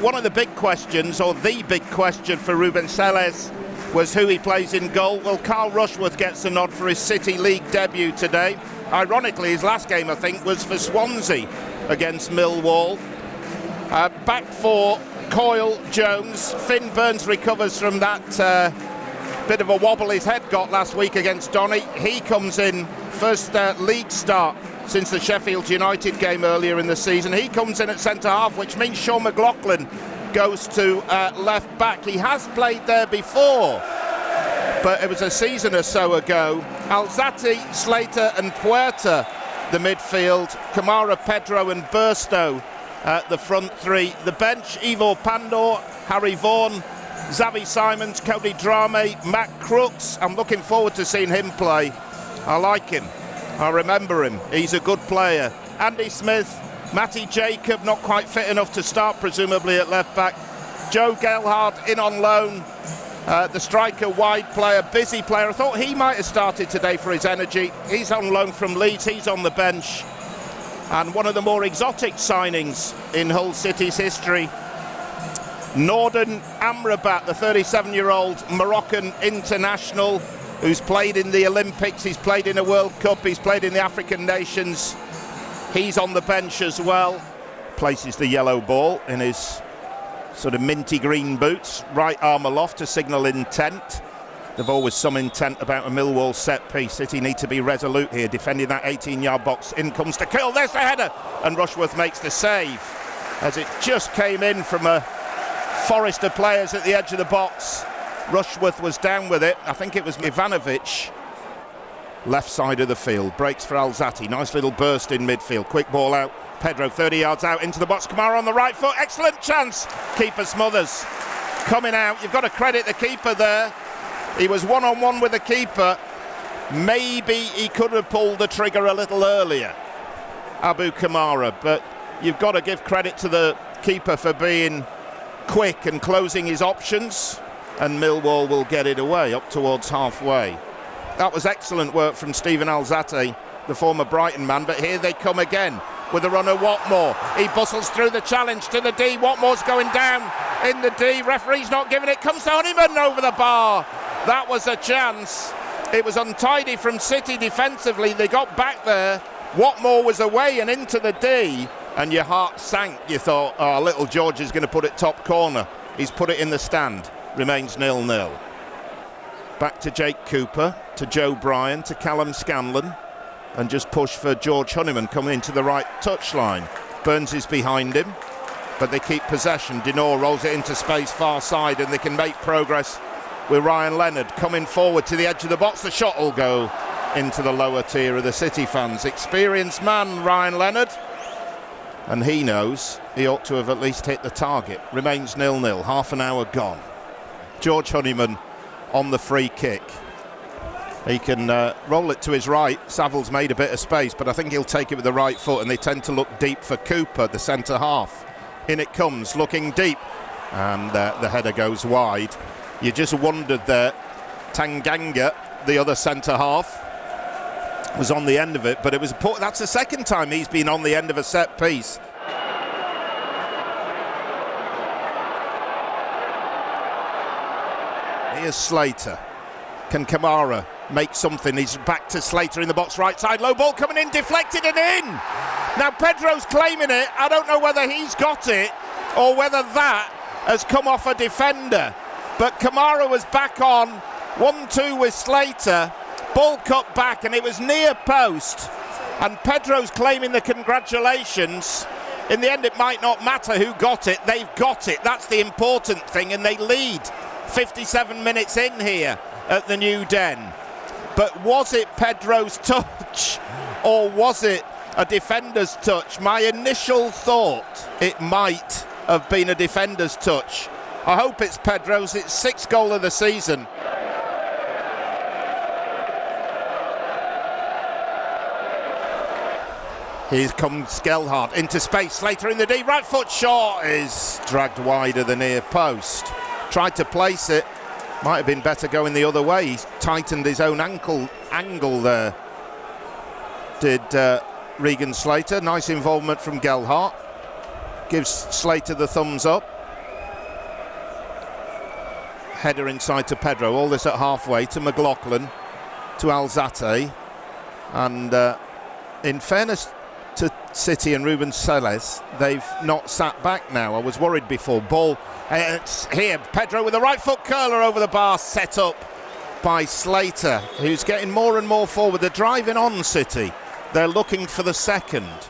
One of the big questions, or the big question for Ruben Selles, was who he plays in goal. Well, Carl Rushworth gets a nod for his City League debut today. Ironically, his last game, I think, was for Swansea against Millwall. Back for Coyle, Jones. Finn Burns recovers from that bit of a wobble his head got last week against Donny. He comes in, first league start since the Sheffield United game earlier in the season. He comes in at centre-half, which means Sean McLaughlin goes to left-back. He has played there before, but it was a season or so ago. Alzate, Slater and Puerta, the midfield. Kamara, Pedro and Burstow, the front three. The bench, Ivo Pandor, Harry Vaughan, Xavi Simons, Cody Drame, Matt Crooks. I'm looking forward to seeing him play. I like him. I remember him. He's a good player. Andy Smith, Matty Jacob, not quite fit enough to start, presumably at left back. Joe Gelhardt in on loan. The striker, wide player, busy player. I thought he might have started today for his energy. He's on loan from Leeds. He's on the bench. And one of the more exotic signings in Hull City's history, Nordin Amrabat, the 37-year-old Moroccan international who's played in the Olympics, he's played in a World Cup, he's played in the African nations. He's on the bench as well. Places the yellow ball in his sort of minty green boots, right arm aloft to signal intent. There's always some intent about a Millwall set piece. City need to be resolute here, defending that 18-yard box. In comes to kill, there's the header, and Rushworth makes the save as it just came in from a forest of players at the edge of the box. Rushworth was down with it. I think it was Ivanovic. Left side of the field, breaks for Alzate. Nice little burst in midfield. Quick ball out. Pedro 30 yards out into the box. Kamara on the right foot. Excellent chance. Keeper smothers. Coming out. You've got to credit the keeper there. He was one-on-one with the keeper. Maybe he could have pulled the trigger a little earlier, Abu Kamara. But you've got to give credit to the keeper for being quick and closing his options. And Millwall will get it away up towards halfway. That was excellent work from Stephen Alzate, the former Brighton man, but here they come again with the runner Watmore. He bustles through the challenge to the D. Watmore's going down in the D. Referee's not giving it. Comes to Honeyman over the bar. That was a chance. It was untidy from City defensively. They got back there. Watmore was away and into the D, and your heart sank. You thought, oh, little George is going to put it top corner. He's put it in the stand. Remains 0-0. Back to Jake Cooper, to Joe Bryan, to Callum Scanlon, and just push for George Honeyman coming into the right touchline. Burns is behind him, but they keep possession. Dinor rolls it into space far side, and they can make progress with Ryan Leonard coming forward to the edge of the box. The shot will go into the lower tier of the City fans. Experienced man, Ryan Leonard, and he knows he ought to have at least hit the target. Remains 0-0, half an hour gone. George Honeyman on the free kick. He can roll it to his right. Savills made a bit of space, but I think he'll take it with the right foot, and they tend to look deep for Cooper, the centre half. In it comes, looking deep, and the header goes wide. You just wondered that Tanganga, the other centre half, was on the end of it, but it was that's the second time he's been on the end of a set piece. Here's Slater. Can Kamara make something? He's back to Slater in the box right side. Low ball coming in, deflected and in. Now Pedro's claiming it. I don't know whether he's got it or whether that has come off a defender. But Kamara was back on. 1-2 with Slater. Ball cut back and it was near post. And Pedro's claiming the congratulations. In the end, it might not matter who got it. They've got it. That's the important thing. And they lead 57 minutes in here at the New Den. But was it Pedro's touch or was it a defender's touch? My initial thought, it might have been a defender's touch. I hope it's Pedro's. It's 6th goal of the season. Here comes Gelhardt into space. Slater in the D. Right foot shot is dragged wide of the near post. Tried to place it. Might have been better going the other way. He's tightened his own angle there. Did Regan Slater. Nice involvement from Gelhardt. gives Slater the thumbs up. Header inside to Pedro. All this at halfway to McLaughlin, to Alzate. And in fairness to City and Ruben Selles, they've not sat back now. I was worried before. Ball, it's here. Pedro with a right foot curler over the bar, set up by Slater, who's getting more and more forward. They're driving on City. They're looking for the second.